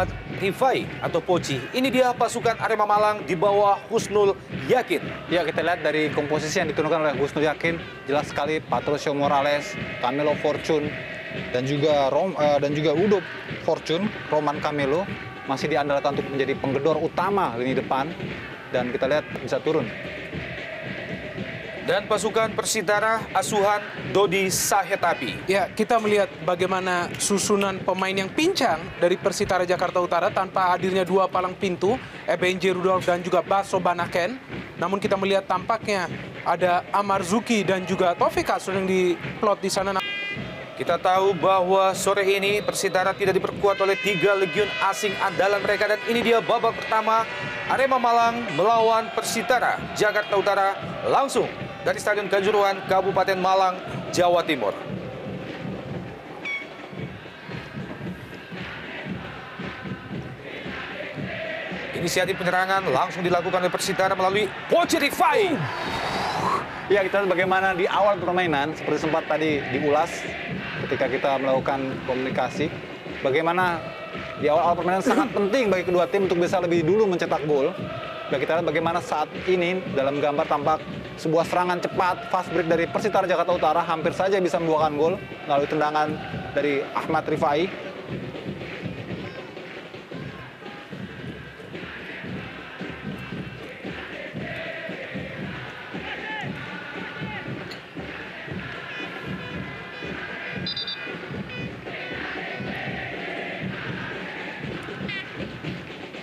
Ahmad Rifai atau Poci. Ini dia pasukan Arema Malang di bawah Husnul Yakin. Ya, kita lihat dari komposisi yang diturunkan oleh Husnul Yakin, jelas sekali Patricio Morales, Camilo Fortune, dan juga Udo Fortune, Roman Camelo masih diandalkan untuk menjadi penggedor utama lini depan, dan kita lihat bisa turun. Dan pasukan Persitara asuhan Dodi Sahetapi. Ya, kita melihat bagaimana susunan pemain yang pincang dari Persitara Jakarta Utara tanpa hadirnya dua palang pintu, Ebenje Rudolf dan juga Baso Banaken. Namun kita melihat tampaknya ada Amar Zuki dan juga Taufik Asrul yang diplot di sana. Kita tahu bahwa sore ini Persitara tidak diperkuat oleh 3 legiun asing andalan mereka. Dan ini dia babak pertama Arema Malang melawan Persitara Jakarta Utara langsung dari Stadion Kanjuruhan, Kabupaten Malang, Jawa Timur. Inisiatif penyerangan langsung dilakukan oleh Persitara melalui Poci Rifai. Ya, kita lihat bagaimana di awal permainan, seperti sempat tadi diulas ketika kita melakukan komunikasi, bagaimana di awal permainan sangat penting bagi kedua tim untuk bisa lebih dulu mencetak gol. Dan kita lihat bagaimana saat ini dalam gambar tampak sebuah serangan cepat fast break dari Persitara Jakarta Utara hampir saja bisa membuahkan gol melalui tendangan dari Ahmad Rifai.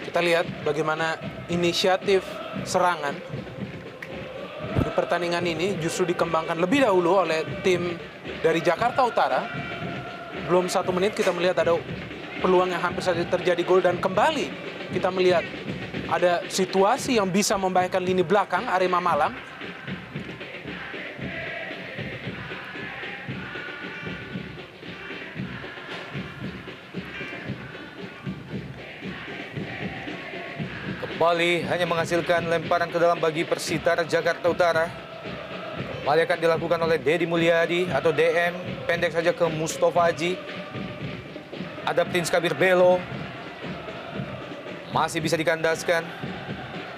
Kita lihat bagaimana inisiatif serangan di pertandingan ini justru dikembangkan lebih dahulu oleh tim dari Jakarta Utara. Belum 1 menit kita melihat ada peluang yang hampir saja terjadi gol, dan kembali kita melihat ada situasi yang bisa membahayakan lini belakang Arema Malang. Kembali hanya menghasilkan lemparan ke dalam bagi Persitara Jakarta Utara. Kembali akan dilakukan oleh Dedi Mulyadi atau DM, pendek saja ke Mustafa Haji. Ada Prince Kabir Belo. Masih bisa dikandaskan.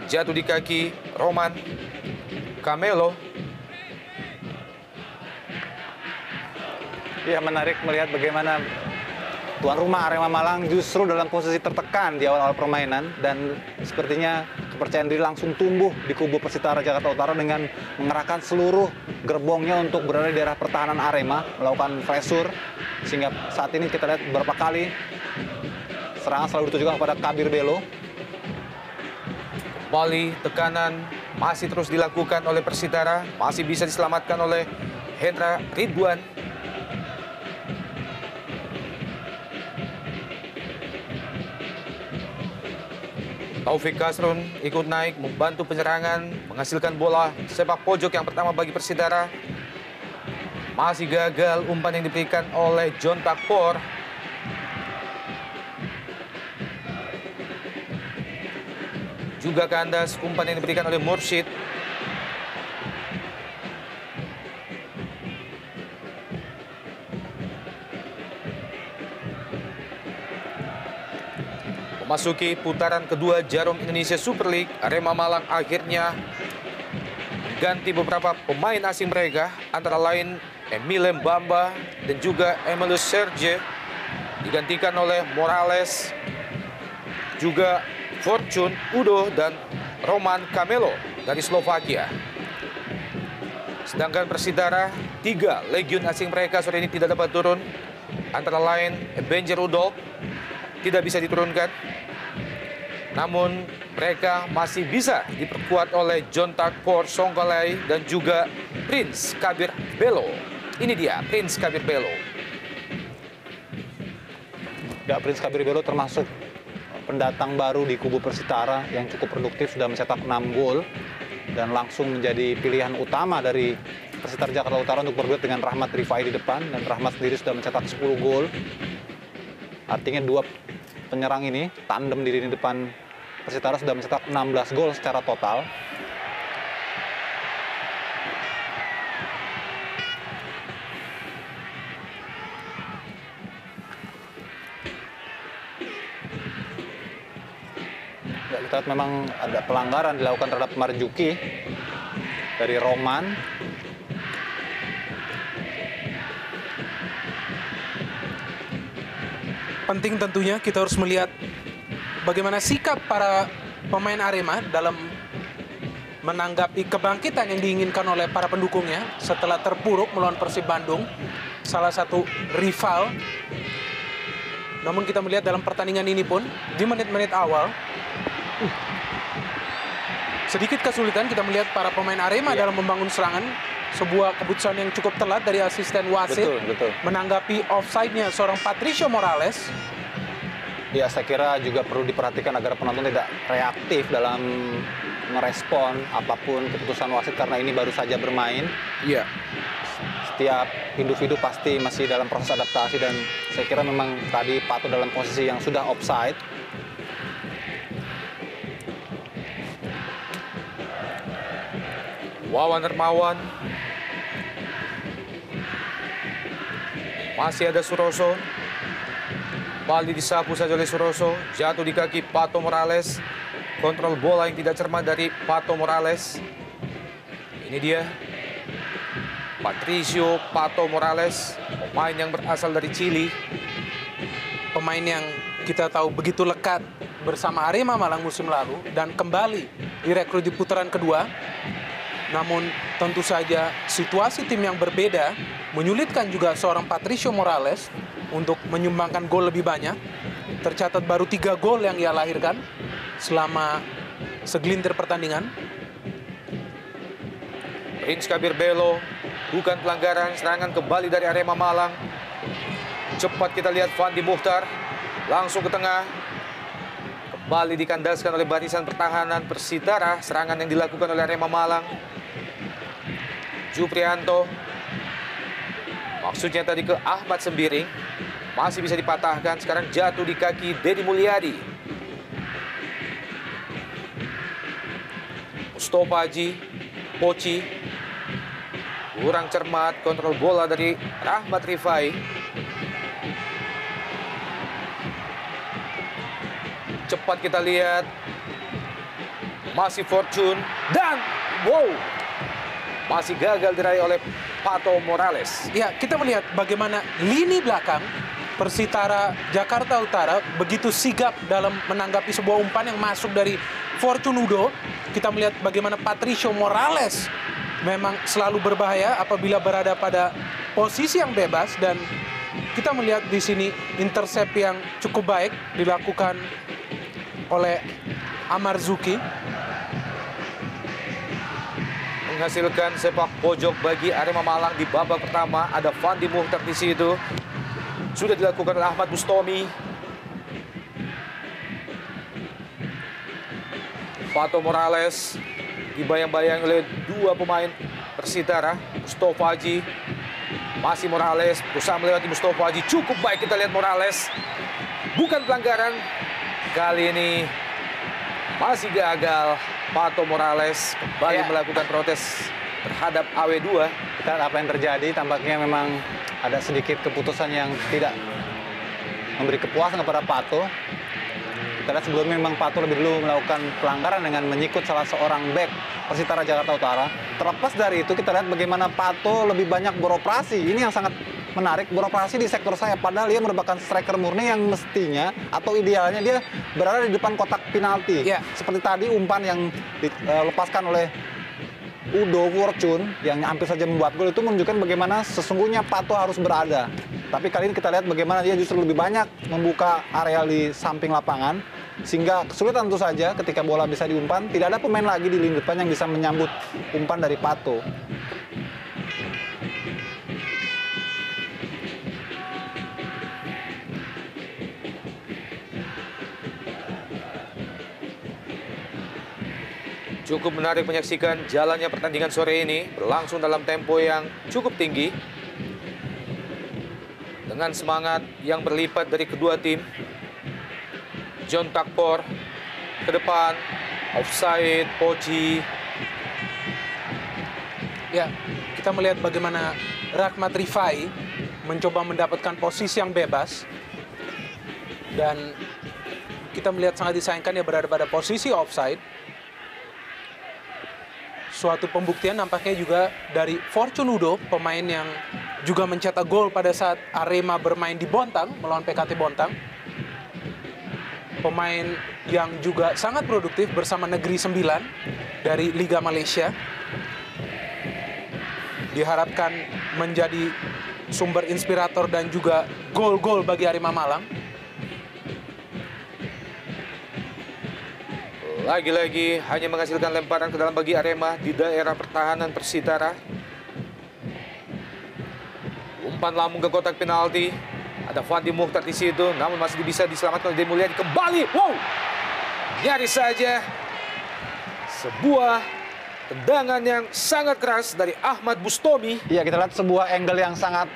Jatuh di kaki Roman Camelo. Ya, menarik melihat bagaimana tuan rumah Arema Malang justru dalam posisi tertekan di awal-awal permainan, dan sepertinya kepercayaan diri langsung tumbuh di kubu Persitara Jakarta Utara dengan mengerahkan seluruh gerbongnya untuk berada di daerah pertahanan Arema, melakukan pressure, sehingga saat ini kita lihat beberapa kali serangan selalu ditujukan kepada Kabir Belo. Kembali tekanan masih terus dilakukan oleh Persitara, masih bisa diselamatkan oleh Hendra Ridwan. Taufik Kasrun ikut naik membantu penyerangan, menghasilkan bola sepak pojok yang pertama bagi Persitara. Masih gagal umpan yang diberikan oleh John Takpor. Juga kandas umpan yang diberikan oleh Mursyid. Memasuki putaran kedua Jarum Indonesia Super League, Arema Malang akhirnya ganti beberapa pemain asing mereka, antara lain Emile Mbamba dan juga Emilius Serge, digantikan oleh Morales, juga Fortune, Udo, dan Roman Camelo dari Slovakia. Sedangkan Persitara, 3 legiun asing mereka sore ini tidak dapat turun, antara lain Ebenje Rudolf tidak bisa diturunkan. Namun mereka masih bisa diperkuat oleh John Takpor Songkolai dan juga Prince Kabir Belo. Ini dia Prince Kabir Belo. Ya, Prince Kabir Belo termasuk pendatang baru di kubu Persitara yang cukup produktif, sudah mencetak 6 gol dan langsung menjadi pilihan utama dari Persitara Jakarta Utara untuk berduet dengan Rahmat Rifai di depan, dan Rahmat sendiri sudah mencetak 10 gol. Artinya 2 penyerang ini, tandem di lini depan Persitara, sudah mencetak 16 gol secara total. Ya, kita lihat memang ada pelanggaran dilakukan terhadap Marzuki dari Roman. Penting tentunya kita harus melihat bagaimana sikap para pemain Arema dalam menanggapi kebangkitan yang diinginkan oleh para pendukungnya setelah terpuruk melawan Persib Bandung, salah satu rival. Namun kita melihat dalam pertandingan ini pun di menit-menit awal sedikit kesulitan kita melihat para pemain Arema dalam membangun serangan. Sebuah keputusan yang cukup telat dari asisten wasit Betul. menanggapi offside-nya seorang Patricio Morales. Ya, saya kira juga perlu diperhatikan agar penonton tidak reaktif dalam merespon apapun keputusan wasit karena ini baru saja bermain. Iya. Setiap individu pasti masih dalam proses adaptasi dan saya kira memang tadi Pato dalam posisi yang sudah offside. Wawan Hermawan. Masih ada Suroso. Bali disapu saja oleh Suroso. Jatuh di kaki Pato Morales. Kontrol bola yang tidak cermat dari Pato Morales. Ini dia. Patricio Pato Morales. Pemain yang berasal dari Chili. Pemain yang kita tahu begitu lekat bersama Arema Malang musim lalu dan kembali direkrut di putaran kedua. Namun tentu saja situasi tim yang berbeda menyulitkan juga seorang Patricio Morales untuk menyumbangkan gol lebih banyak. Tercatat baru 3 gol yang ia lahirkan selama segelintir pertandingan. Prince Kabir Belo. Bukan pelanggaran, serangan kembali dari Arema Malang. Cepat kita lihat Fandi Muhtar. Langsung ke tengah. Kembali dikandaskan oleh barisan pertahanan Persitara. Serangan yang dilakukan oleh Arema Malang. Juprianto. Maksudnya tadi ke Ahmad Sembiring. Masih bisa dipatahkan. Sekarang jatuh di kaki Dedi Mulyadi. Mustofa Haji. Poci. Kurang cermat kontrol bola dari Rahmat Rifai. Cepat kita lihat. Masih Fortune. Dan wow. Masih gagal diraih oleh Pato Morales. Ya, kita melihat bagaimana lini belakang Persitara Jakarta Utara begitu sigap dalam menanggapi sebuah umpan yang masuk dari Fortunudo. Kita melihat bagaimana Patricio Morales memang selalu berbahaya apabila berada pada posisi yang bebas, dan kita melihat di sini intercept yang cukup baik dilakukan oleh Amarzuki. Menghasilkan sepak pojok bagi Arema Malang di babak pertama. Ada Fandi Muhtar di situ. Sudah dilakukan oleh Ahmad Bustomi. Pato Morales dibayang-bayang oleh 2 pemain Persitara. Mustofa Haji. Masih Morales berusaha melewati Mustofa Haji. Cukup baik kita lihat Morales. Bukan pelanggaran. Kali ini masih gagal. Pato Morales kembali melakukan protes terhadap AW2. Kita lihat apa yang terjadi, tampaknya memang ada sedikit keputusan yang tidak memberi kepuasan kepada Pato. Kita lihat sebelumnya memang Pato lebih dulu melakukan pelanggaran dengan menyikut salah seorang bek Persitara Jakarta Utara. Terlepas dari itu, kita lihat bagaimana Pato lebih banyak beroperasi. Ini yang sangat menarik, beroperasi di sektor saya. Padahal dia merupakan striker murni yang mestinya atau idealnya dia berada di depan kotak penalti. Ya. Seperti tadi umpan yang dilepaskan oleh Udo Fortune yang hampir saja membuat gol itu menunjukkan bagaimana sesungguhnya Pato harus berada. Tapi kali ini kita lihat bagaimana dia justru lebih banyak membuka area di samping lapangan, sehingga kesulitan tentu saja ketika bola bisa diumpan. Tidak ada pemain lagi di lini depan yang bisa menyambut umpan dari Pato. Cukup menarik menyaksikan jalannya pertandingan sore ini, berlangsung dalam tempo yang cukup tinggi. Dengan semangat yang berlipat dari kedua tim. John Takpor ke depan, offside, Poci. Ya, kita melihat bagaimana Rahmat Rifai mencoba mendapatkan posisi yang bebas. Dan kita melihat sangat disayangkan dia berada pada posisi offside. Suatu pembuktian nampaknya juga dari Fortune Udo, pemain yang juga mencetak gol pada saat Arema bermain di Bontang melawan PKT Bontang. Pemain yang juga sangat produktif bersama Negeri Sembilan dari Liga Malaysia. Diharapkan menjadi sumber inspirator dan juga gol-gol bagi Arema Malang. Lagi-lagi hanya menghasilkan lemparan ke dalam bagi Arema di daerah pertahanan Persitara. Umpan lambung ke kotak penalti. Ada Fandi Mukhtar di situ, namun masih bisa diselamatkan oleh Dedi Mulyadi. Kembali, wow, nyaris saja. Sebuah tendangan yang sangat keras dari Ahmad Bustomi. Iya, kita lihat sebuah angle yang sangat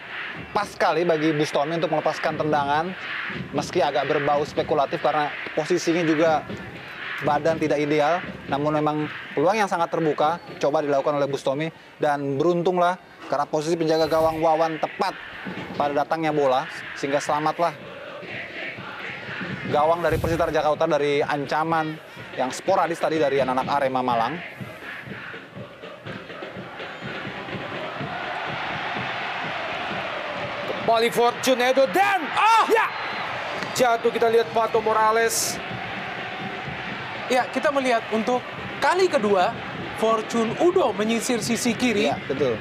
pas sekali bagi Bustomi untuk melepaskan tendangan. Meski agak berbau spekulatif karena posisinya juga badan tidak ideal. Namun memang peluang yang sangat terbuka coba dilakukan oleh Bustomi. Dan beruntunglah karena posisi penjaga gawang Wawan tepat pada datangnya bola, sehingga selamatlah gawang dari Persitara Jakarta Utara dari ancaman yang sporadis tadi dari anak-anak Arema Malang. Kembali Fortune Edo dan ya, jatuh. Kita lihat Pato Morales. Ya, kita melihat untuk kali kedua Fortune Udo menyisir sisi kiri. Ya, betul.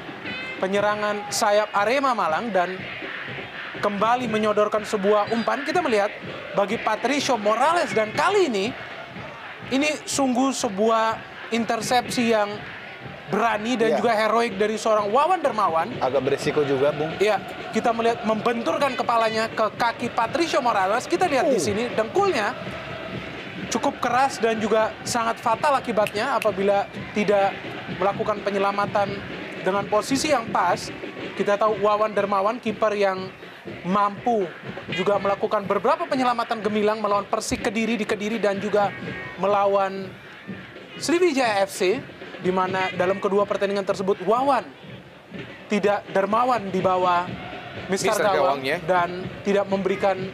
Penyerangan sayap Arema Malang dan kembali menyodorkan sebuah umpan. Kita melihat bagi Patricio Morales dan kali ini sungguh sebuah intersepsi yang berani dan juga heroik dari seorang Wawan Dermawan. Agak berisiko juga, Bung. Ya, kita melihat membenturkan kepalanya ke kaki Patricio Morales. Kita lihat di sini dengkulnya cukup keras dan juga sangat fatal akibatnya apabila tidak melakukan penyelamatan dengan posisi yang pas. Kita tahu Wawan Dermawan, kiper yang mampu juga melakukan beberapa penyelamatan gemilang melawan Persik Kediri di Kediri dan juga melawan Sriwijaya FC, di mana dalam kedua pertandingan tersebut Wawan tidak dermawan di bawah Mister Gawang dan tidak memberikan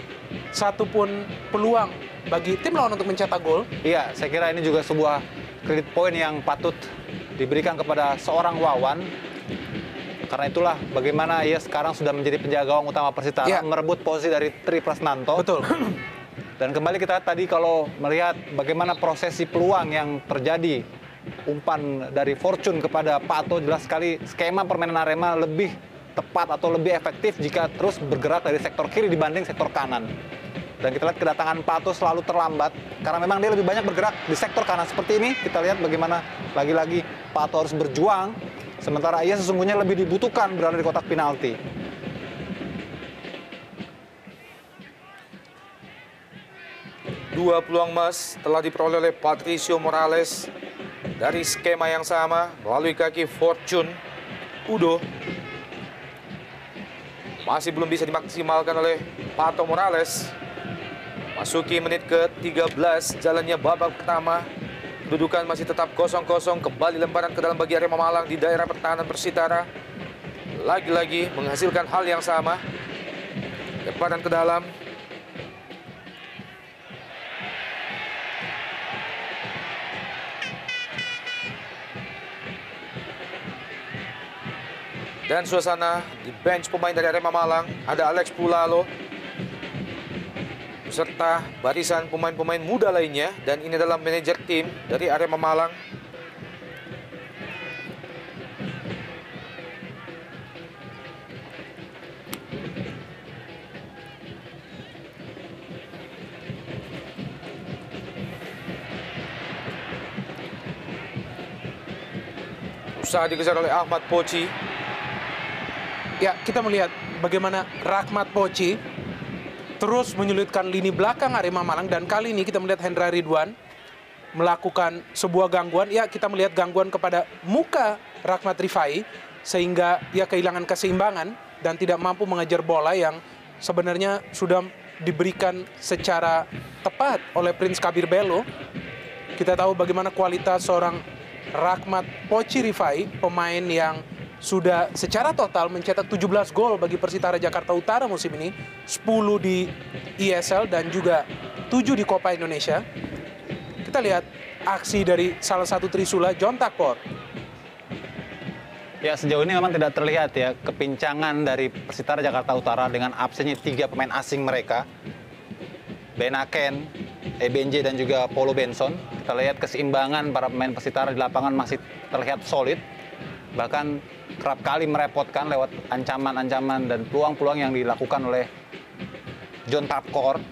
satupun peluang bagi tim lawan untuk mencetak gol. Iya, saya kira ini juga sebuah kredit poin yang patut diberikan kepada seorang Wawan. Karena itulah bagaimana ia sekarang sudah menjadi penjaga gawang utama Persitara, merebut posisi dari Tri Prasnanto. Betul. Dan kembali kita tadi kalau melihat bagaimana prosesi peluang yang terjadi, umpan dari Fortune kepada Pato, jelas sekali skema permainan Arema lebih tepat atau lebih efektif jika terus bergerak dari sektor kiri dibanding sektor kanan. Dan kita lihat kedatangan Pato selalu terlambat karena memang dia lebih banyak bergerak di sektor kanan. Seperti ini kita lihat bagaimana lagi-lagi Pato harus berjuang, sementara ia sesungguhnya lebih dibutuhkan berada di kotak penalti. Dua peluang emas telah diperoleh oleh Patricio Morales dari skema yang sama melalui kaki Fortune Udo. Masih belum bisa dimaksimalkan oleh Pato Morales. Masuki menit ke-13 jalannya babak pertama. Kedudukan masih tetap 0-0. Kembali lemparan ke dalam bagi Arema Malang di daerah pertahanan Persitara. Lagi-lagi menghasilkan hal yang sama. Lemparan ke dalam. Dan suasana di bench pemain dari Arema Malang, ada Alex Pulalo serta barisan pemain-pemain muda lainnya, dan ini adalah manajer tim dari Arema Malang. Usaha dikejar oleh Ahmad Poci. Ya, kita melihat bagaimana Rahmat Poci terus menyulitkan lini belakang Arema Malang, dan kali ini kita melihat Hendra Ridwan melakukan sebuah gangguan. Ya, kita melihat gangguan kepada muka Rahmat Rifai sehingga ia kehilangan keseimbangan dan tidak mampu mengejar bola yang sebenarnya sudah diberikan secara tepat oleh Prince Kabir Bello. Kita tahu bagaimana kualitas seorang Rahmat Poci Rifai, pemain yang sudah secara total mencetak 17 gol bagi Persitara Jakarta Utara musim ini, 10 di ESL dan juga 7 di Copa Indonesia. Kita lihat aksi dari salah satu trisula, John Takpor. Ya, sejauh ini memang tidak terlihat ya kepincangan dari Persitara Jakarta Utara dengan absennya 3 pemain asing mereka. Benaken, Ebenje dan juga Paulo Benson. Kita lihat keseimbangan para pemain Persitara di lapangan masih terlihat solid. Bahkan kerap kali merepotkan lewat ancaman-ancaman dan peluang-peluang yang dilakukan oleh John Takpor.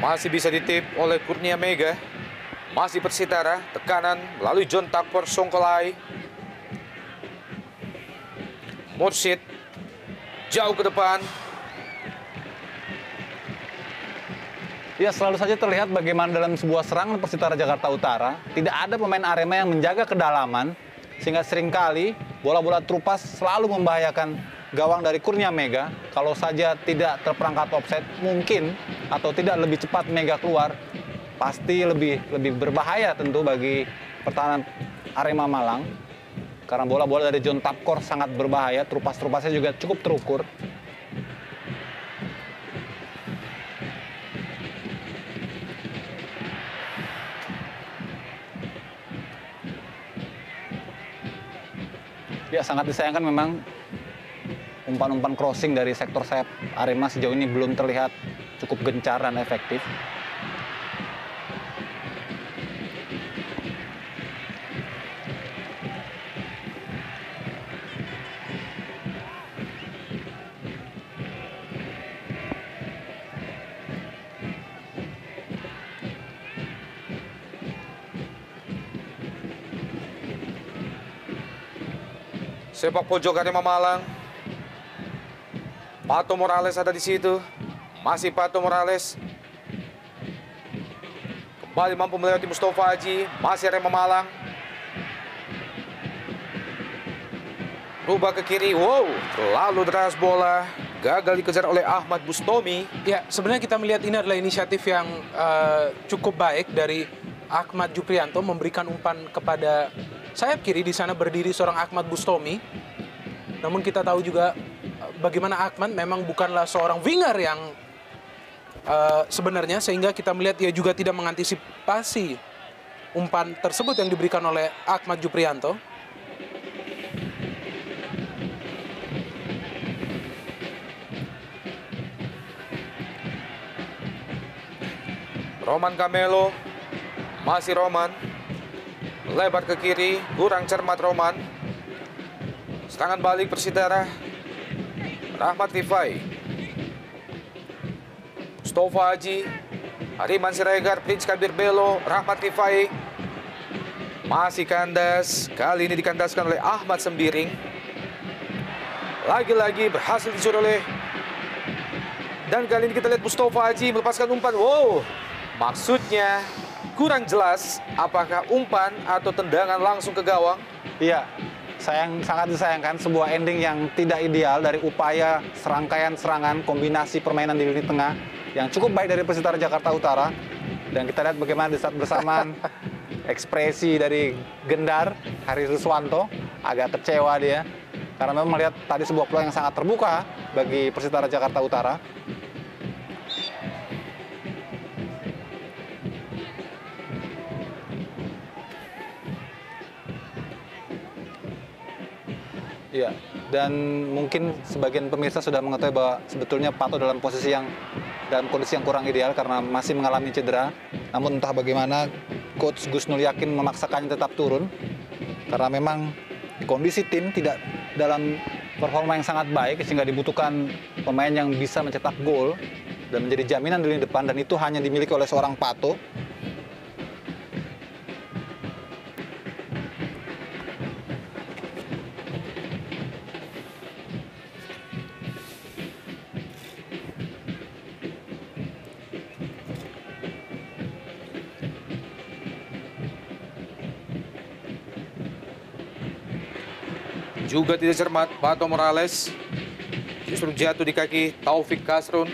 Masih bisa ditip oleh Kurnia Mega. Masih Persitara, tekanan melalui John Takpor Songkolai. Mursid jauh ke depan. Ya, selalu saja terlihat bagaimana dalam sebuah serangan Persitara Jakarta Utara tidak ada pemain Arema yang menjaga kedalaman, sehingga seringkali bola-bola terupas selalu membahayakan gawang dari Kurnia Mega. Kalau saja tidak terperangkap offside mungkin, atau tidak lebih cepat Mega keluar, pasti lebih berbahaya tentu bagi pertahanan Arema Malang. Karena bola-bola dari John Takpor sangat berbahaya, terupas-terupasnya juga cukup terukur. Ya, sangat disayangkan memang umpan-umpan crossing dari sektor sayap Arema sejauh ini belum terlihat cukup gencar dan efektif. Sepak pojok Arema Malang. Pato Morales ada di situ. Masih Pato Morales. Kembali mampu melewati Mustafa Haji. Masih Arema Malang. Rubah ke kiri. Wow, terlalu deras bola. Gagal dikejar oleh Ahmad Bustomi. Ya, sebenarnya kita melihat ini adalah inisiatif yang cukup baik dari Ahmad Juprianto memberikan umpan kepada sayap kiri. Di sana berdiri seorang Ahmad Bustomi. Namun kita tahu juga bagaimana Ahmad memang bukanlah seorang winger yang sebenarnya, sehingga kita melihat ia juga tidak mengantisipasi umpan tersebut yang diberikan oleh Ahmad Juprianto. Roman Camelo. Masih Roman. Lebar ke kiri. Kurang cermat Roman. Serangan balik Persitara. Rahmat Rifai. Mustafa Haji. Hariman Siregar. Prince Kabir Belo. Rahmat Rifai. Masih kandas. Kali ini dikandaskan oleh Ahmad Sembiring. Lagi-lagi berhasil dicuri oleh. Dan kali ini kita lihat Mustafa Haji melepaskan umpan. Wow. Maksudnya kurang jelas apakah umpan atau tendangan langsung ke gawang. Iya, sangat disayangkan sebuah ending yang tidak ideal dari upaya serangkaian serangan kombinasi permainan di lini tengah yang cukup baik dari Persitara Jakarta Utara. Dan kita lihat bagaimana di saat bersamaan ekspresi dari Gendar, Haris Ruswanto, agak kecewa dia. Karena memang melihat tadi sebuah peluang yang sangat terbuka bagi Persitara Jakarta Utara. Iya, dan mungkin sebagian pemirsa sudah mengetahui bahwa sebetulnya Pato dalam kondisi yang kurang ideal karena masih mengalami cedera. Namun entah bagaimana Coach Gus Nur yakin memaksakannya tetap turun karena memang kondisi tim tidak dalam performa yang sangat baik sehingga dibutuhkan pemain yang bisa mencetak gol dan menjadi jaminan di lini depan, dan itu hanya dimiliki oleh seorang Pato. Juga tidak cermat Pato Morales. Justru jatuh di kaki Taufik Kasrun.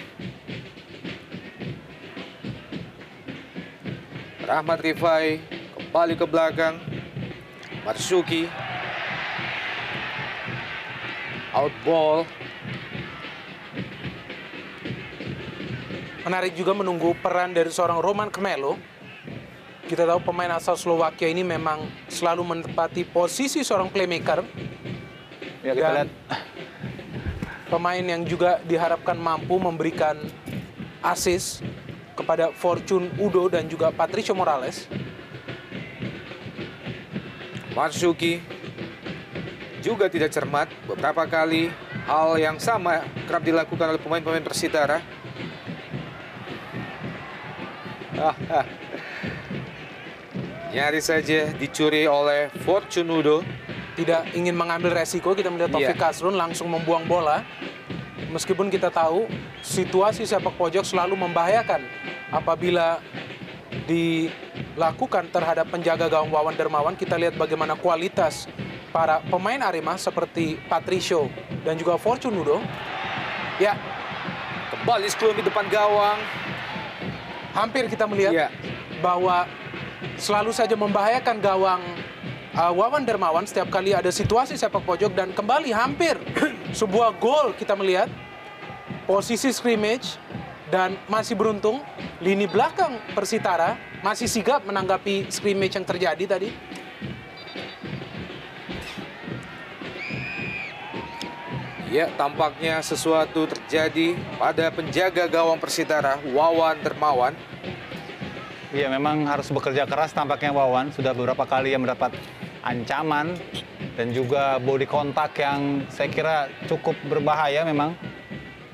Rahmat Rifai kembali ke belakang. Marsuki. Out ball. Menarik juga menunggu peran dari seorang Roman Kmelo. Kita tahu pemain asal Slovakia ini memang selalu menempati posisi seorang playmaker. Ya, kita Dan lihat. pemain yang juga diharapkan mampu memberikan assist kepada Fortune Udo dan juga Patricio Morales. Marzuki juga tidak cermat. Beberapa kali hal yang sama kerap dilakukan oleh pemain-pemain Persitara. Nyaris saja dicuri oleh Fortune Udo. Tidak ingin mengambil resiko, kita melihat Taufik Iya. Kasrun langsung membuang bola. Meskipun kita tahu situasi sepak pojok selalu membahayakan apabila dilakukan terhadap penjaga gawang Wawan Dermawan. Kita lihat bagaimana kualitas para pemain Arema seperti Patricio dan juga Fortune Udo. Ya, Kembali Sklumi depan gawang. hampir kita melihat Iya. bahwa selalu saja membahayakan gawang Wawan Dermawan setiap kali ada situasi sepak pojok, dan kembali hampir sebuah gol kita melihat. Posisi scrimmage dan masih beruntung lini belakang Persitara masih sigap menanggapi scrimmage yang terjadi tadi. Ya, tampaknya sesuatu terjadi pada penjaga gawang Persitara, Wawan Dermawan. Iya, memang harus bekerja keras tampaknya Wawan. Sudah beberapa kali yang mendapat ancaman dan juga body kontak yang saya kira cukup berbahaya memang.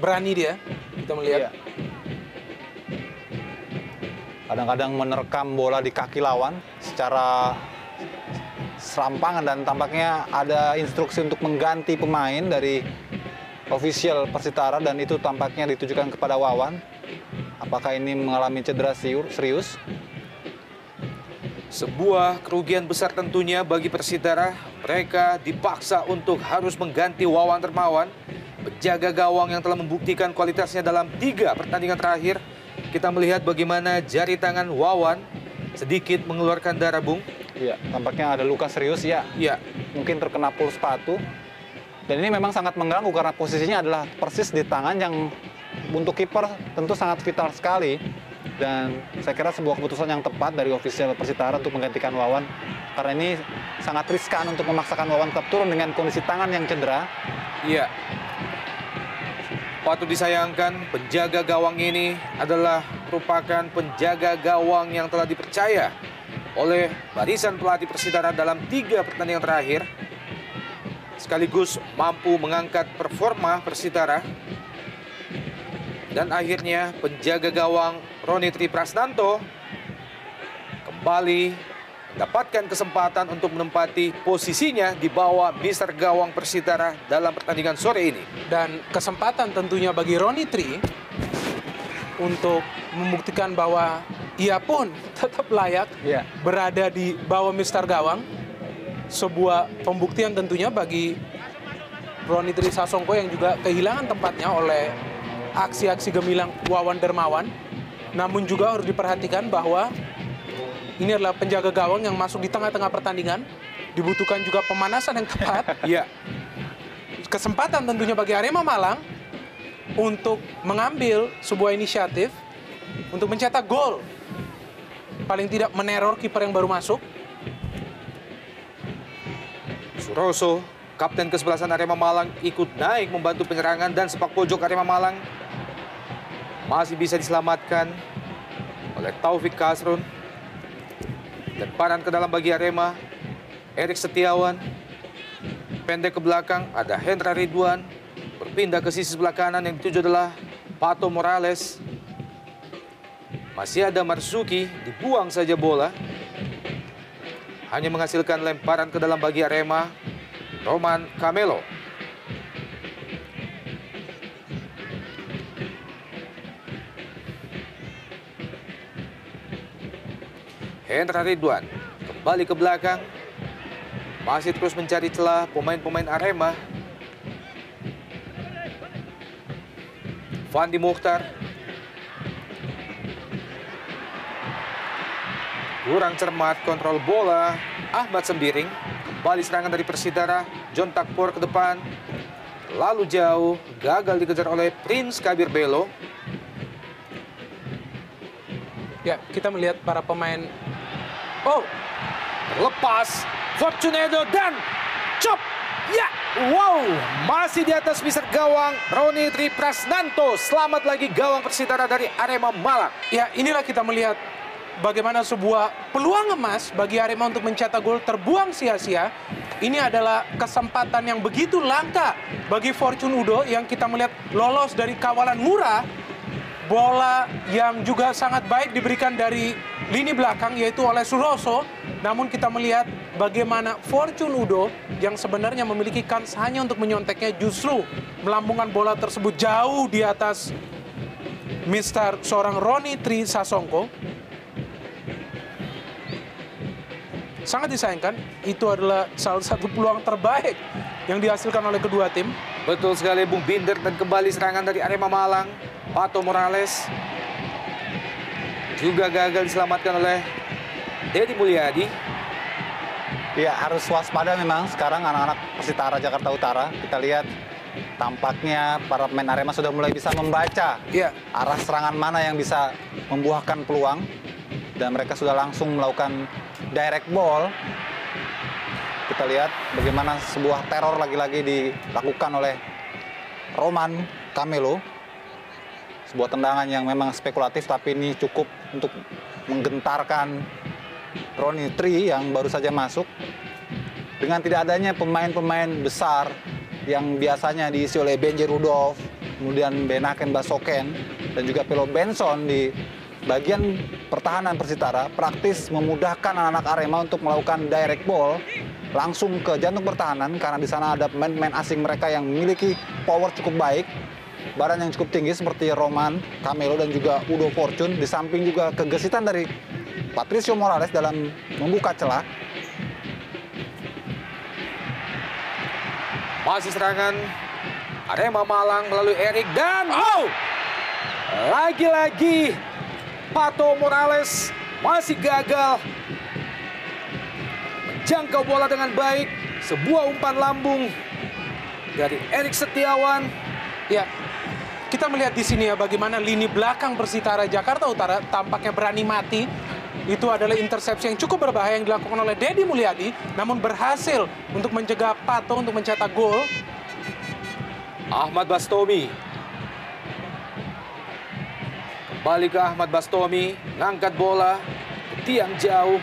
Berani dia, kita melihat. Iya. Kadang-kadang menerkam bola di kaki lawan secara serampangan, dan tampaknya ada instruksi untuk mengganti pemain dari ofisial Persitara, dan itu tampaknya ditujukan kepada Wawan. Apakah ini mengalami cedera serius? Sebuah kerugian besar tentunya bagi Persitara. Mereka dipaksa untuk harus mengganti Wawan Dermawan, penjaga gawang yang telah membuktikan kualitasnya dalam 3 pertandingan terakhir. Kita melihat bagaimana jari tangan Wawan sedikit mengeluarkan darah, Bung. Iya, tampaknya ada luka serius ya. Ya, Mungkin terkena pul sepatu. Dan ini memang sangat mengganggu karena posisinya adalah persis di tangan yang untuk kiper tentu sangat vital sekali. Dan saya kira sebuah keputusan yang tepat dari ofisial Persitara untuk menggantikan Wawan. Karena ini sangat riskan untuk memaksakan Wawan tetap turun dengan kondisi tangan yang cedera. iya. Patut disayangkan, penjaga gawang ini adalah merupakan penjaga gawang yang telah dipercaya oleh barisan pelatih Persitara dalam 3 pertandingan terakhir, sekaligus mampu mengangkat performa Persitara. Dan akhirnya penjaga gawang Roni Tri Prasnanto kembali mendapatkan kesempatan untuk menempati posisinya di bawah mister gawang Persitara dalam pertandingan sore ini. Dan kesempatan tentunya bagi Roni Tri untuk membuktikan bahwa ia pun tetap layak Iya. berada di bawah mister gawang. Sebuah pembuktian tentunya bagi Roni Tri Sasongko yang juga kehilangan tempatnya oleh aksi-aksi gemilang Wawan Dermawan. Namun juga harus diperhatikan bahwa ini adalah penjaga gawang yang masuk di tengah-tengah pertandingan. Dibutuhkan juga pemanasan yang tepat. Iya, Kesempatan tentunya bagi Arema Malang untuk mengambil sebuah inisiatif untuk mencetak gol. Paling tidak meneror kiper yang baru masuk. Suroso, kapten kesebelasan Arema Malang, ikut naik membantu penyerangan, dan sepak pojok Arema Malang masih bisa diselamatkan oleh Taufik Kasrun. Lemparan ke dalam bagi Arema, Erik Setiawan. Pendek ke belakang, ada Hendra Ridwan. Berpindah ke sisi sebelah kanan, yang dituju adalah Pato Morales. Masih ada Marzuki, dibuang saja bola. Hanya menghasilkan lemparan ke dalam bagi Arema, Roman Kmelo. Hendra Ridwan kembali ke belakang, masih terus mencari celah pemain-pemain Arema. Fandi Mukhtar kurang cermat kontrol bola. Ahmad Sembiring, kembali serangan dari Persitara. John Takpor ke depan, lalu jauh, gagal dikejar oleh Prince Kabir Belo. Ya, kita melihat para pemain. Oh, Lepas Fortunedo dan chop. Ya, wow, masih di atas mister gawang Roni Tri Prasnanto. Selamat lagi gawang Persitara dari Arema Malang. ya inilah kita melihat bagaimana sebuah peluang emas bagi Arema untuk mencetak gol terbuang sia-sia. Ini adalah kesempatan yang begitu langka bagi Fortune Udo yang kita melihat lolos dari kawalan murah. Bola yang juga sangat baik diberikan dari lini belakang yaitu oleh Suroso. Namun kita melihat bagaimana Fortune Udo yang sebenarnya memiliki kans hanya untuk menyonteknya justru melambungkan bola tersebut jauh di atas seorang Roni Tri Sasongko. Sangat disayangkan, itu adalah salah satu peluang terbaik yang dihasilkan oleh kedua tim. Betul sekali Bung Binder, dan kembali serangan dari Arema Malang. Pato Morales juga gagal diselamatkan oleh Dedi Mulyadi. Ya, harus waspada memang sekarang anak-anak Persitara Jakarta Utara. Kita lihat tampaknya para pemain Arema sudah mulai bisa membaca Ya, arah serangan mana yang bisa membuahkan peluang. Dan mereka sudah langsung melakukan direct ball. Kita lihat bagaimana sebuah teror lagi-lagi dilakukan oleh Roman Camelo. Sebuah tendangan yang memang spekulatif, tapi ini cukup untuk menggentarkan Roni Tri yang baru saja masuk. Dengan tidak adanya pemain-pemain besar yang biasanya diisi oleh Benji Rudolf, kemudian Benaken Basoken, dan juga Pelo Benson di bagian pertahanan Persitara, praktis memudahkan anak-anak Arema untuk melakukan direct ball langsung ke jantung pertahanan, karena di sana ada pemain-pemain asing mereka yang memiliki power cukup baik, badan yang cukup tinggi seperti Roman Camelo dan juga Udo Fortune. Di samping juga kegesitan dari Patricio Morales dalam membuka celah. Masih serangan Arema Malang melalui Erik dan lagi-lagi Pato Morales masih gagal menjangkau bola dengan baik. Sebuah umpan lambung dari Erik Setiawan. ya. Kita melihat di sini ya bagaimana lini belakang Persitara Jakarta Utara tampaknya berani mati. Itu adalah intersepsi yang cukup berbahaya yang dilakukan oleh Dedi Mulyadi, namun berhasil untuk mencegah Pato untuk mencetak gol. Ahmad Bastomi. Kembali ke Ahmad Bastomi, ngangkat bola ke tiang jauh.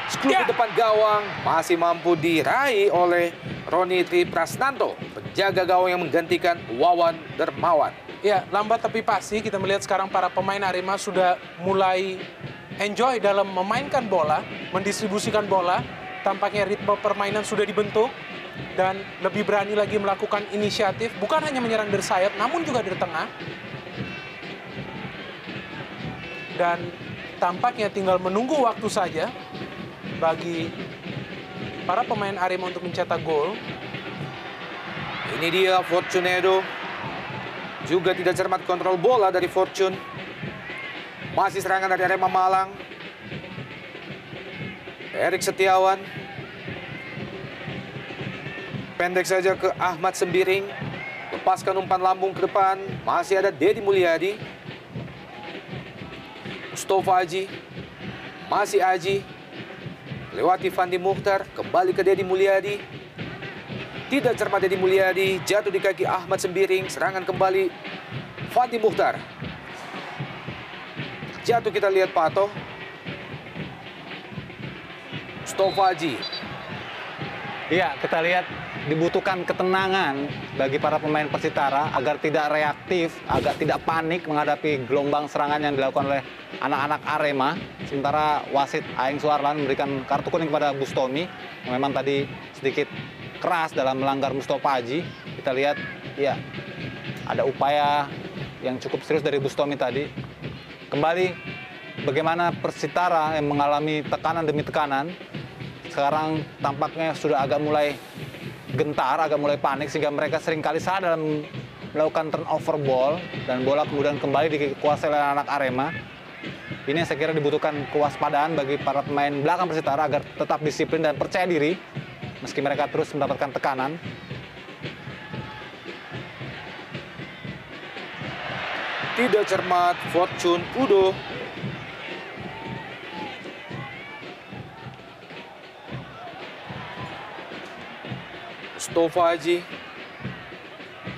Skru di depan gawang, masih mampu diraih oleh Roni Tri Prasnanto, penjaga gawang yang menggantikan Wawan Dermawan. Ya, lambat tapi pasti kita melihat sekarang para pemain Arema sudah mulai enjoy dalam memainkan bola, mendistribusikan bola. Tampaknya ritme permainan sudah dibentuk dan lebih berani lagi melakukan inisiatif, bukan hanya menyerang dari sayap namun juga dari tengah. Dan tampaknya tinggal menunggu waktu saja bagi para pemain Arema untuk mencetak gol. Ini dia Fortunedo. Juga tidak cermat kontrol bola dari Fortune. Masih serangan dari Arema Malang. Erik Setiawan. Pendek saja ke Ahmad Sembiring. Lepaskan umpan lambung ke depan. Masih ada Dedi Mulyadi. Mustafa Aji. Masih Aji. Lewati Fandi Mukhtar. Kembali ke Dedi Mulyadi. Tidak cermat Dedi Mulyadi, jatuh di kaki Ahmad Sembiring. Serangan kembali Fandi Mukhtar. Jatuh, kita lihat Pato. Mustafa Aji. Iya, kita lihat dibutuhkan ketenangan bagi para pemain Persitara agar tidak reaktif, agar tidak panik menghadapi gelombang serangan yang dilakukan oleh anak-anak Arema. Sementara wasit Aeng Suarlan memberikan kartu kuning kepada Bustomi yang memang tadi sedikit keras dalam melanggar Mustafa Aji. Kita lihat, ya, ada upaya yang cukup serius dari Bustomi tadi. Kembali, bagaimana Persitara yang mengalami tekanan demi tekanan, sekarang tampaknya sudah agak mulai gentar, agak mulai panik, sehingga mereka seringkali salah dalam melakukan turnover ball, dan bola kemudian kembali dikuasai oleh anak Arema. Ini yang saya kira dibutuhkan kewaspadaan bagi para pemain belakang Persitara agar tetap disiplin dan percaya diri meski mereka terus mendapatkan tekanan. Tidak cermat Fortune Udo. Mustafa Haji.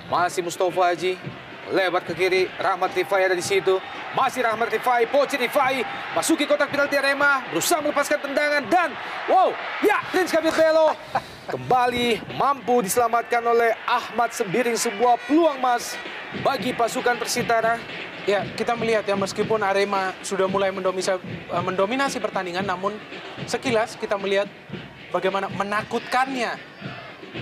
Masih Mustafa Haji. Lebar ke kiri, Rahmat Rifai ada di situ. Masih Rahmat Rifai, Poci Rifai. Masuki kotak penalti Arema, berusaha melepaskan tendangan dan wow, ya Prince Kabir Belo kembali mampu diselamatkan oleh Ahmad Sembiring, sebuah peluang emas bagi pasukan Persitara. Ya, kita melihat ya meskipun Arema sudah mulai mendominasi pertandingan, namun sekilas kita melihat bagaimana menakutkannya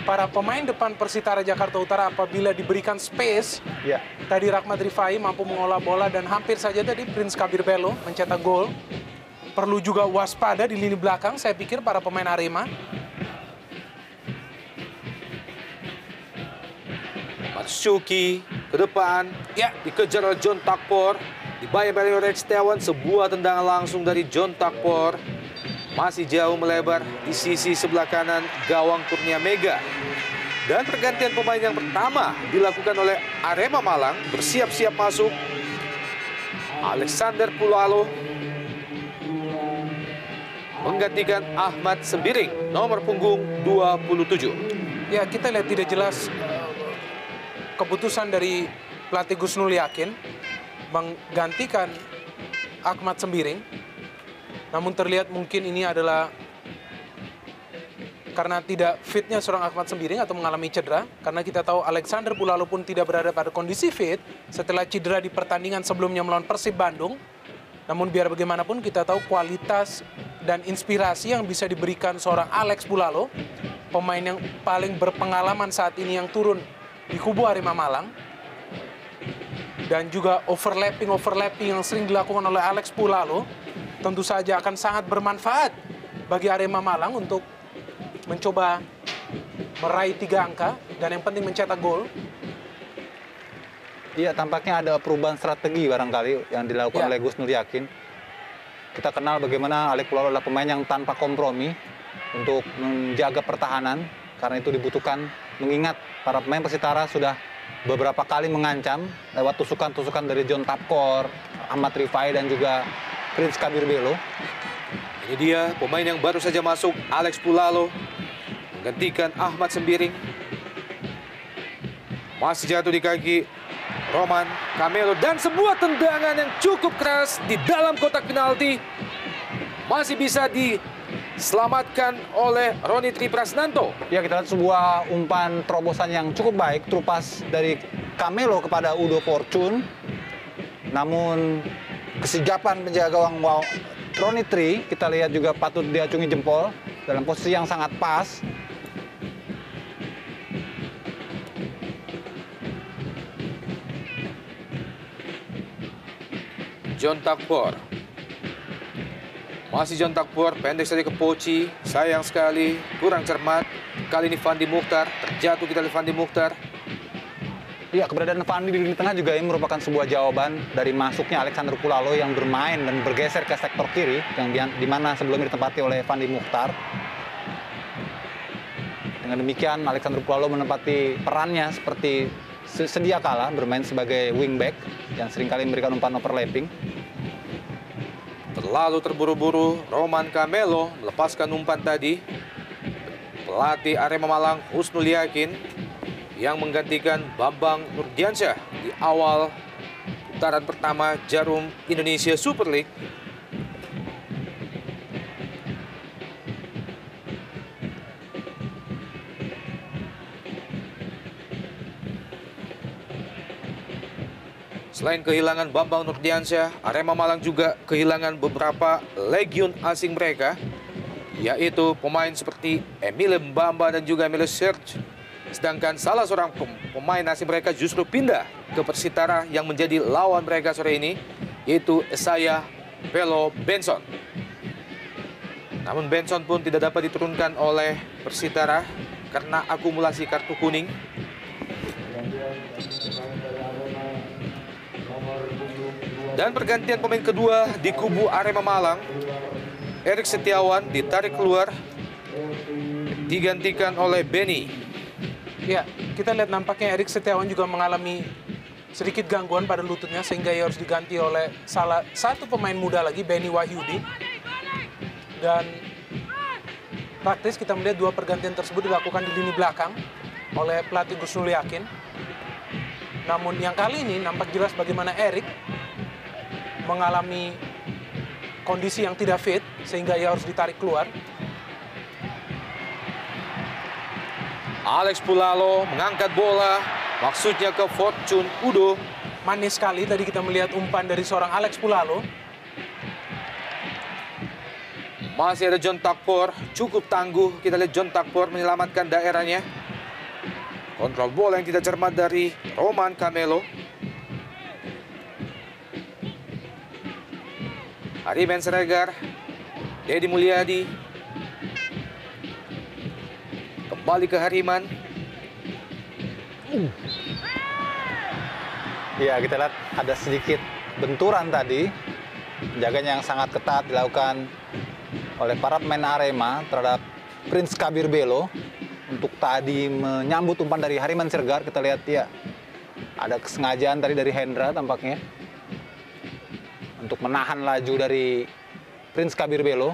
para pemain depan Persitara Jakarta Utara apabila diberikan space. Ya. Tadi Rahmat Rifai mampu mengolah bola dan hampir saja tadi Prince Kabir Belo mencetak gol. Perlu juga waspada di lini belakang, saya pikir para pemain Arema. Matsuki ke depan, Ya, dikejar oleh John Takpor, dibayar oleh Red Setiawan, sebuah tendangan langsung dari John Takpor. Masih jauh melebar di sisi sebelah kanan gawang Kurnia Mega. Dan pergantian pemain yang pertama dilakukan oleh Arema Malang, bersiap-siap masuk Alexander Pulalo menggantikan Ahmad Sembiring, nomor punggung 27. ya kita lihat tidak jelas keputusan dari pelatih Gusnul Yakin menggantikan Ahmad Sembiring. Namun terlihat mungkin ini adalah karena tidak fitnya seorang Ahmad Sembiring atau mengalami cedera. Karena kita tahu Alexander Pulalo pun tidak berada pada kondisi fit setelah cedera di pertandingan sebelumnya melawan Persib Bandung. Namun biar bagaimanapun kita tahu kualitas dan inspirasi yang bisa diberikan seorang Alex Pulalo, pemain yang paling berpengalaman saat ini yang turun di kubu Arema Malang. Dan juga overlapping yang sering dilakukan oleh Alex Pulalo tentu saja akan sangat bermanfaat bagi Arema Malang untuk mencoba meraih 3 angka dan yang penting mencetak gol. Iya, tampaknya ada perubahan strategi barangkali yang dilakukan Ya. oleh Gus Nur Yakin. Kita kenal bagaimana Alex Pulalo adalah pemain yang tanpa kompromi untuk menjaga pertahanan. Karena itu dibutuhkan, mengingat para pemain Persitara sudah beberapa kali mengancam lewat tusukan-tusukan dari John Tapkor, Ahmad Rifai dan juga Prince Kabir Belo. Ini dia pemain yang baru saja masuk, Alex Pulalo menggantikan Ahmad Sembiring. Masih jatuh di kaki Roman Camelo dan sebuah tendangan yang cukup keras di dalam kotak penalti masih bisa diselamatkan oleh Roni Triprasnanto. Ya, kita lihat sebuah umpan terobosan yang cukup baik, terupas dari Camelo kepada Udo Fortune. Namun kesigapan penjaga gawang Roni Tri kita lihat juga patut diacungi jempol dalam posisi yang sangat pas. John Takpor. Masih John Takpor, pendek saja ke Poci. Sayang sekali, kurang cermat. Kali ini Fandi Mukhtar, terjatuh kita oleh Fandi Mukhtar. Ya, keberadaan Fandi di lini tengah juga ini merupakan sebuah jawaban dari masuknya Alexander Pulalo yang bermain dan bergeser ke sektor kiri, yang di mana sebelumnya ditempati oleh Fandi Mukhtar. Dengan demikian, Alexander Pulalo menempati perannya seperti sedia kala bermain sebagai wingback yang seringkali memberikan umpan overlapping. Terlalu terburu-buru, Roman Camelo melepaskan umpan tadi. Pelatih Arema Malang, Husnul Yakin, yang menggantikan Bambang Nurdiansyah di awal putaran pertama Jarum Indonesia Super League. Selain kehilangan Bambang Nurdiansyah, Arema Malang juga kehilangan beberapa legion asing mereka, yaitu pemain seperti Emile Mbamba dan juga Emile Serge. Sedangkan salah seorang pemain asing mereka justru pindah ke Persitara yang menjadi lawan mereka sore ini, yaitu Esaya Velo Benson. Namun Benson pun tidak dapat diturunkan oleh Persitara karena akumulasi kartu kuning. Dan pergantian pemain kedua di kubu Arema Malang, Erik Setiawan ditarik keluar, digantikan oleh Benny. Ya, kita lihat nampaknya Erik Setiawan juga mengalami sedikit gangguan pada lututnya sehingga ia harus diganti oleh salah satu pemain muda lagi, Benny Wahyudi. Dan praktis kita melihat dua pergantian tersebut dilakukan di lini belakang. oleh pelatih Gus Nur Yakin. Namun yang kali ini nampak jelas bagaimana Erik mengalami kondisi yang tidak fit sehingga ia harus ditarik keluar. Alex Pulalo mengangkat bola, maksudnya ke Fortune Udo. Manis sekali tadi kita melihat umpan dari seorang Alex Pulalo. Masih ada John Takpor, cukup tangguh. Kita lihat John Takpor menyelamatkan daerahnya. Kontrol bola yang tidak cermat dari Roman Camelo. Hariman Siregar, Deddy Mulyadi. Kembali ke Hariman. Ya, kita lihat ada sedikit benturan tadi. Penjagaan yang sangat ketat dilakukan oleh para pemain Arema terhadap Prince Kabir Belo. Untuk tadi menyambut umpan dari Hariman Siregar, kita lihat ya ada kesengajaan tadi dari Hendra tampaknya untuk menahan laju dari Prince Kabir Belo,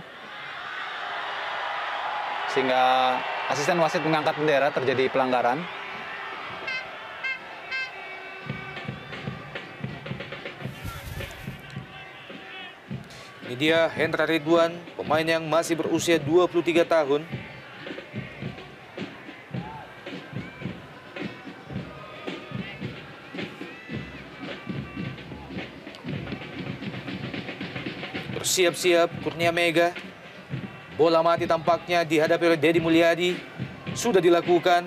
sehingga asisten wasit mengangkat bendera, terjadi pelanggaran. Ini dia Hendra Ridwan, pemain yang masih berusia 23 tahun. Bersiap-siap Kurnia Mega. Bola mati tampaknya dihadapi oleh Deddy Mulyadi. Sudah dilakukan.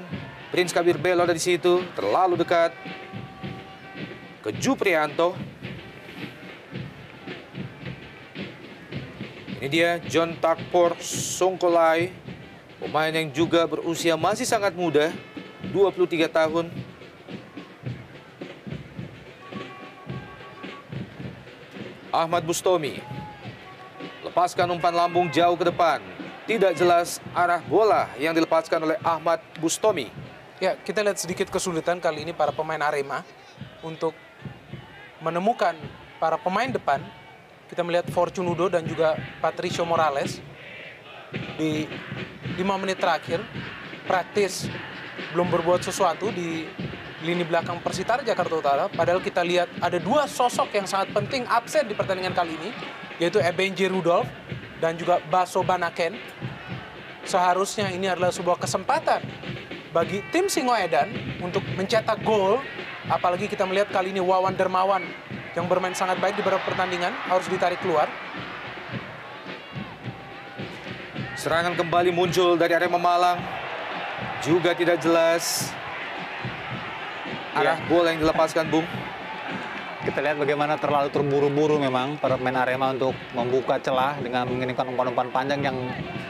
Prince Kabir Belo dari situ, terlalu dekat. Ke Juprianto. Ini dia John Takpor Songkolai, pemain yang juga berusia masih sangat muda, 23 tahun. Ahmad Bustomi lepaskan umpan lambung jauh ke depan. Tidak jelas arah bola yang dilepaskan oleh Ahmad Bustomi. Ya, kita lihat sedikit kesulitan kali ini para pemain Arema untuk menemukan para pemain depan. Kita melihat Fortune Udo dan juga Patricio Morales di 5 menit terakhir praktis belum berbuat sesuatu di lini belakang Persitara Jakarta Utara. Padahal kita lihat ada dua sosok yang sangat penting absen di pertandingan kali ini, yaitu Ebenje Rudolf dan juga Baso Banaken. Seharusnya ini adalah sebuah kesempatan bagi tim Singoedan untuk mencetak gol. Apalagi kita melihat kali ini Wawan Dermawan yang bermain sangat baik di beberapa pertandingan harus ditarik keluar. Serangan kembali muncul dari Arema Malang. Juga tidak jelas arah bola yang dilepaskan, Bung. Kita lihat bagaimana terlalu terburu-buru memang para pemain Arema untuk membuka celah dengan mengirimkan umpan-umpan panjang yang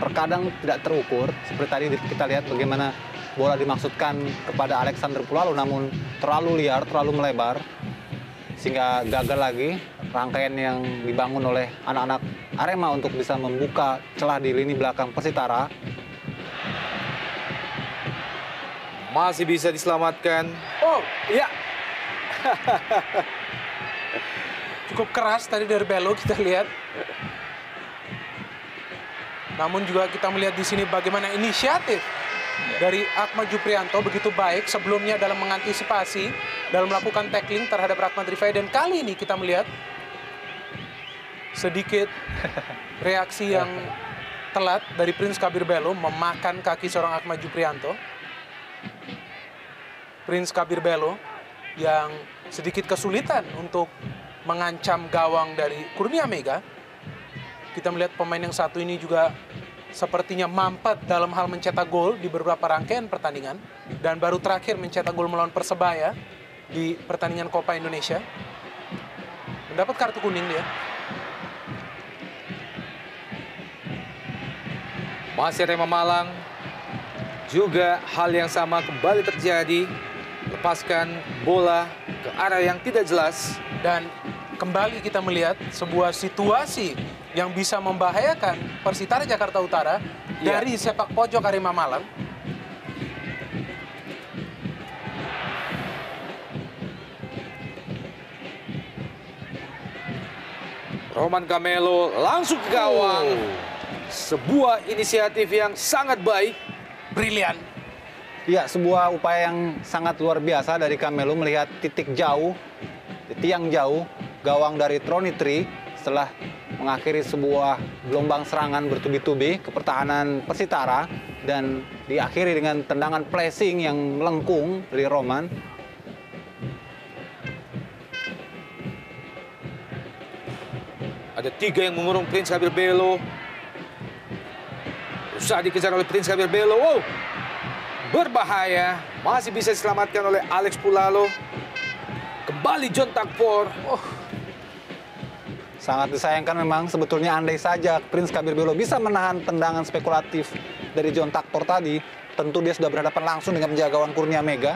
terkadang tidak terukur. Seperti tadi kita lihat bagaimana bola dimaksudkan kepada Alexander Pulalo namun terlalu liar, terlalu melebar, sehingga gagal lagi rangkaian yang dibangun oleh anak-anak Arema untuk bisa membuka celah di lini belakang Persitara. Masih bisa diselamatkan. Oh, iya. Cukup keras tadi dari Belo kita lihat. Namun juga kita melihat di sini bagaimana inisiatif dari Ahmad Juprianto begitu baik sebelumnya dalam mengantisipasi, dalam melakukan tackling terhadap Rahmat Rifai. Dan kali ini kita melihat sedikit reaksi yang telat dari Prince Kabir Belo memakan kaki seorang Ahmad Juprianto. Prince Kabir Belo yang sedikit kesulitan untuk mengancam gawang dari Kurnia Mega. Kita melihat pemain yang satu ini juga sepertinya mampet dalam hal mencetak gol di beberapa rangkaian pertandingan. Dan baru terakhir mencetak gol melawan Persebaya di pertandingan Copa Indonesia. Mendapat kartu kuning dia. Masih Arema Malang. Juga hal yang sama kembali terjadi. Lepaskan bola ke arah yang tidak jelas. Dan kembali kita melihat sebuah situasi yang bisa membahayakan Persitara Jakarta Utara dari sepak pojok Arema Malang. Roman Camelo langsung ke gawang. Sebuah inisiatif yang sangat baik. Brilian. Ya, sebuah upaya yang sangat luar biasa dari Camelo melihat titik jauh, di tiang jauh, gawang dari Tronitri setelah mengakhiri sebuah gelombang serangan bertubi-tubi ke pertahanan Persitara dan diakhiri dengan tendangan flashing yang melengkung dari Roman. Ada 3 yang mengurung Prince Gabriel Belo. Berusaha dikejar oleh Prince Gabriel Belo. Wow! Berbahaya. Masih bisa diselamatkan oleh Alex Pulalo. Kembali John Takpor. Sangat disayangkan memang sebetulnya andai saja Prince Gabriel Belo bisa menahan tendangan spekulatif dari John Takpor tadi, tentu dia sudah berhadapan langsung dengan penjagawan Kurnia Mega.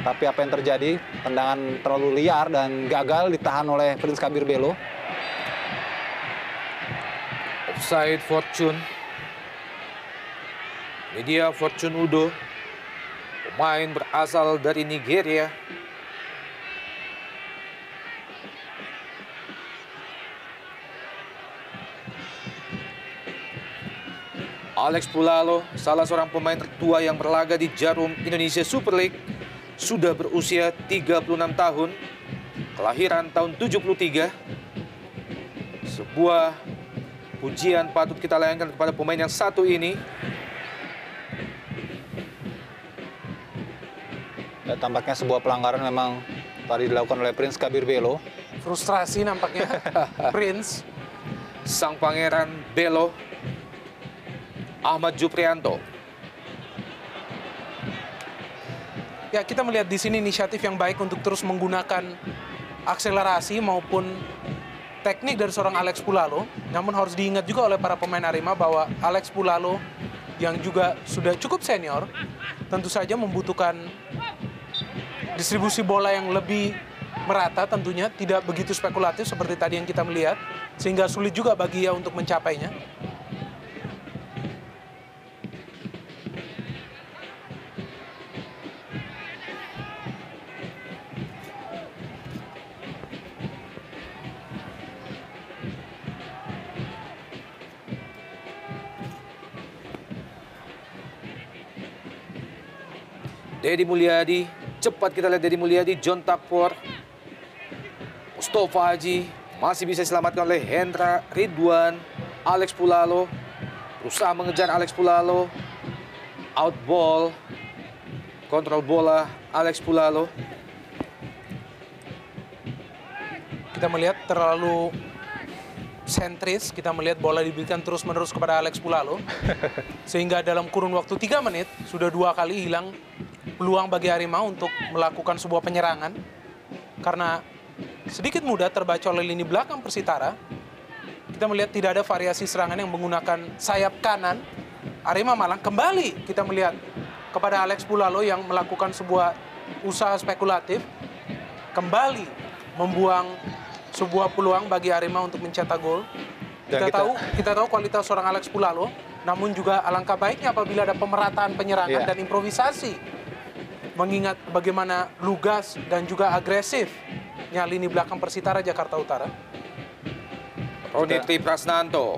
Tapi apa yang terjadi? Tendangan terlalu liar dan gagal ditahan oleh Prince Gabriel Belo. Offside Fortune. Ini dia Fortune Udo. Pemain berasal dari Nigeria. Alex Pulalo, salah seorang pemain tertua yang berlaga di Jarum Indonesia Super League, sudah berusia 36 tahun, kelahiran tahun 73. Sebuah pujian patut kita layangkan kepada pemain yang satu ini. Ya, tampaknya sebuah pelanggaran memang tadi dilakukan oleh Prince Gabriel Belo. Frustrasi nampaknya Prince. Sang pangeran Belo, Ahmad Juprianto. Ya, kita melihat di sini inisiatif yang baik untuk terus menggunakan akselerasi maupun teknik dari seorang Alex Pulalo. Namun harus diingat juga oleh para pemain Arema bahwa Alex Pulalo yang juga sudah cukup senior tentu saja membutuhkan distribusi bola yang lebih merata, tentunya tidak begitu spekulatif seperti tadi yang kita melihat, sehingga sulit juga bagi ia untuk mencapainya. Deddy Mulyadi, cepat kita lihat Deddy Mulyadi, John Takpor, Mustafa Haji, masih bisa diselamatkan oleh Hendra Ridwan, Alex Pulalo, berusaha mengejar Alex Pulalo, out ball, kontrol bola Alex Pulalo. Kita melihat terlalu sentris, kita melihat bola diberikan terus-menerus kepada Alex Pulalo, sehingga dalam kurun waktu 3 menit sudah 2 kali hilang peluang bagi Arema untuk melakukan sebuah penyerangan. Karena sedikit mudah terbaca oleh lini belakang Persitara, kita melihat tidak ada variasi serangan yang menggunakan sayap kanan. Arema Malang kembali kita melihat kepada Alex Pulalo yang melakukan sebuah usaha spekulatif, kembali membuang sebuah peluang bagi Arema untuk mencetak gol. Kita tahu kualitas seorang Alex Pulalo, namun juga alangkah baiknya apabila ada pemerataan penyerangan dan improvisasi. Mengingat bagaimana lugas dan juga agresifnya lini belakang Persitara Jakarta Utara. Ronitri Prasnanto.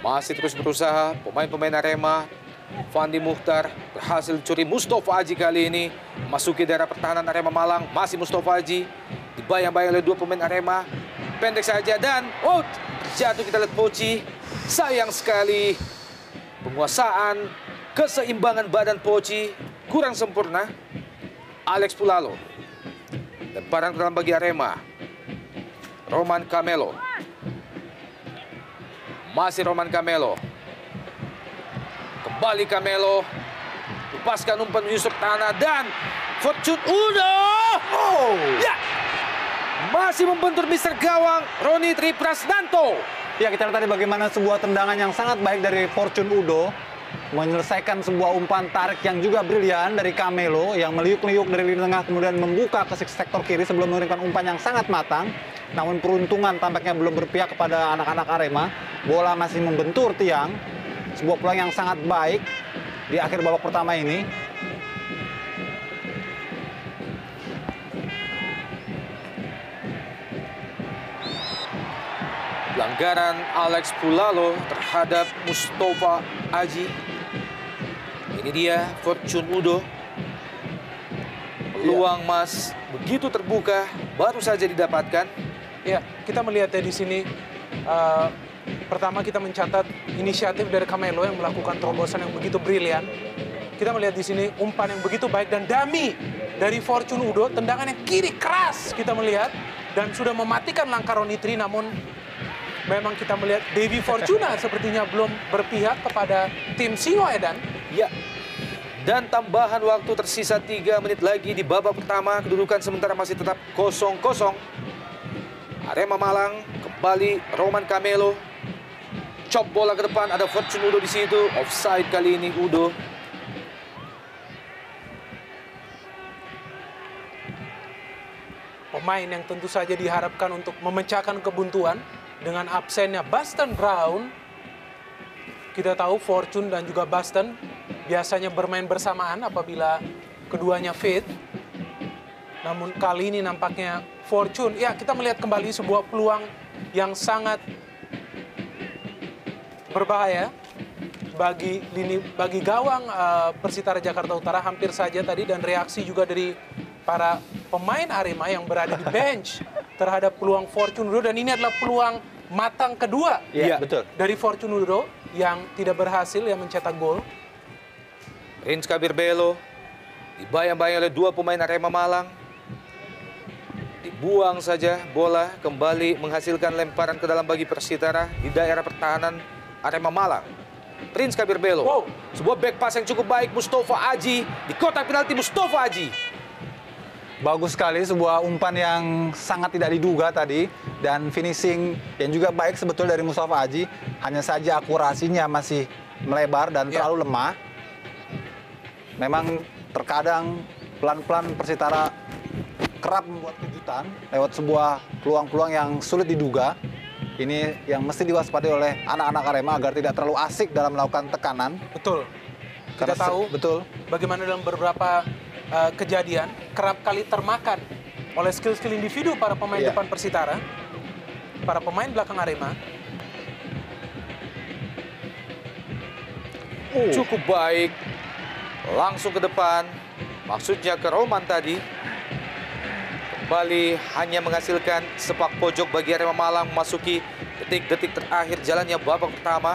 Masih terus berusaha pemain-pemain Arema. Fandi Mukhtar berhasil curi Mustafa Haji kali ini. Masuki daerah pertahanan Arema Malang. Masih Mustafa Haji. Dibayang-bayang oleh 2 pemain Arema. Pendek saja dan jatuh kita lihat Poci. Sayang sekali. Penguasaan, keseimbangan badan Poci kurang sempurna. Alex Pulalo. Dan barang dalam bagi Arema. Roman Camelo. Masih Roman Camelo. Kembali Camelo. Lepaskan umpan Yusuf Tana dan Fortune Udo. Ya. Masih membentur Mister Gawang Ronitri Prasnanto. Ya, kita lihat tadi bagaimana sebuah tendangan yang sangat baik dari Fortune Udo menyelesaikan sebuah umpan tarik yang juga brilian dari Camelo yang meliuk-liuk dari lini tengah kemudian membuka ke sektor kiri sebelum mengirimkan umpan yang sangat matang. Namun peruntungan tampaknya belum berpihak kepada anak-anak Arema. Bola masih membentur tiang. Sebuah peluang yang sangat baik di akhir babak pertama ini. pelanggaran Alex Pulalo terhadap Mustafa Aji. Ini dia Fortune Udo. Peluang Mas begitu terbuka, baru saja didapatkan. Ya, kita melihatnya di sini. Pertama kita mencatat inisiatif dari Camelo yang melakukan terobosan yang begitu brilian. Kita melihat di sini umpan yang begitu baik dan dummy dari Fortune Udo, tendangan yang kiri keras kita melihat dan sudah mematikan langkah Ronitri. Namun memang kita melihat Devi Fortuna sepertinya belum berpihak kepada tim Singoedan. Ya, dan tambahan waktu tersisa 3 menit lagi di babak pertama. Kedudukan sementara masih tetap 0-0. Arema Malang kembali Roman Camelo. Chop bola ke depan, ada Fortune Udo di situ. Offside kali ini Udo. Pemain yang tentu saja diharapkan untuk memecahkan kebuntuan dengan absennya Baston Brown. Kita tahu Fortune dan juga Baston biasanya bermain bersamaan apabila keduanya fit. Namun kali ini nampaknya Fortune, ya kita melihat kembali sebuah peluang yang sangat berbahaya bagi gawang Persitara Jakarta Utara hampir saja tadi, dan reaksi juga dari para pemain Arema yang berada di bench terhadap peluang Fortune Udo, dan ini adalah peluang matang kedua Betul. dari Fortune Udo yang tidak berhasil yang mencetak gol. Prince Kabir Belo dibayang-bayang oleh 2 pemain Arema Malang. Dibuang saja bola, kembali menghasilkan lemparan ke dalam bagi Persitara di daerah pertahanan Arema Malang. Prince Kabir Belo. Wow. Sebuah back pass yang cukup baik, Mustafa Aji. Di kotak penalti Mustafa Aji. Bagus sekali, sebuah umpan yang sangat tidak diduga tadi. Dan finishing yang juga baik sebetulnya dari Mustafa Aji. Hanya saja akurasinya masih melebar dan terlalu lemah. Memang terkadang pelan-pelan Persitara kerap membuat kejutan lewat sebuah peluang-peluang yang sulit diduga. Ini yang mesti diwaspadai oleh anak-anak Arema agar tidak terlalu asik dalam melakukan tekanan. Betul. Kita Karena tahu betul. bagaimana dalam beberapa kejadian kerap kali termakan oleh skill-skill individu para pemain depan Persitara, para pemain belakang Arema. Cukup baik. Langsung ke depan. Maksudnya ke Roman tadi. Kembali hanya menghasilkan sepak pojok bagi Arema Malang memasuki detik-detik terakhir jalannya babak pertama.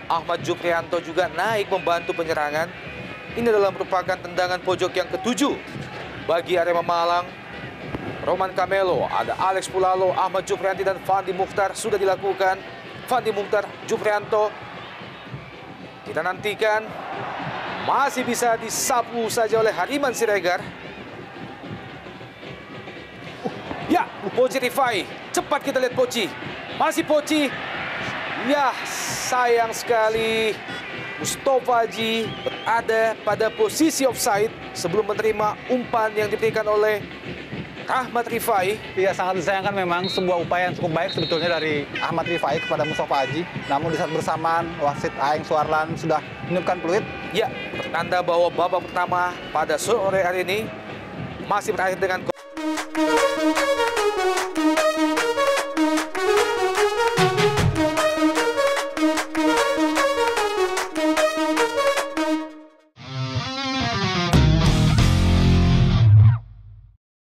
Ahmad Juprianto juga naik membantu penyerangan. Ini adalah merupakan tendangan pojok yang ke-7 bagi Arema Malang. Roman Camelo, ada Alex Pulalo, Ahmad Juprianti dan Fandi Mukhtar sudah dilakukan. Fandi Mukhtar, Juprianto. Kita nantikan, masih bisa disapu saja oleh Hariman Siregar. Ya, Poci Rifai. Cepat kita lihat Poci. Masih Poci. Ya, sayang sekali. Mustafa Aji berada pada posisi offside sebelum menerima umpan yang diberikan oleh Ahmad Rifai. Iya, sangat disayangkan memang sebuah upaya yang cukup baik sebetulnya dari Ahmad Rifai kepada Mustafa Aji. Namun di saat bersamaan, wasit Aeng Suarlan sudah meniupkan peluit. Ya, bertanda bahwa babak pertama pada sore hari ini masih berakhir dengan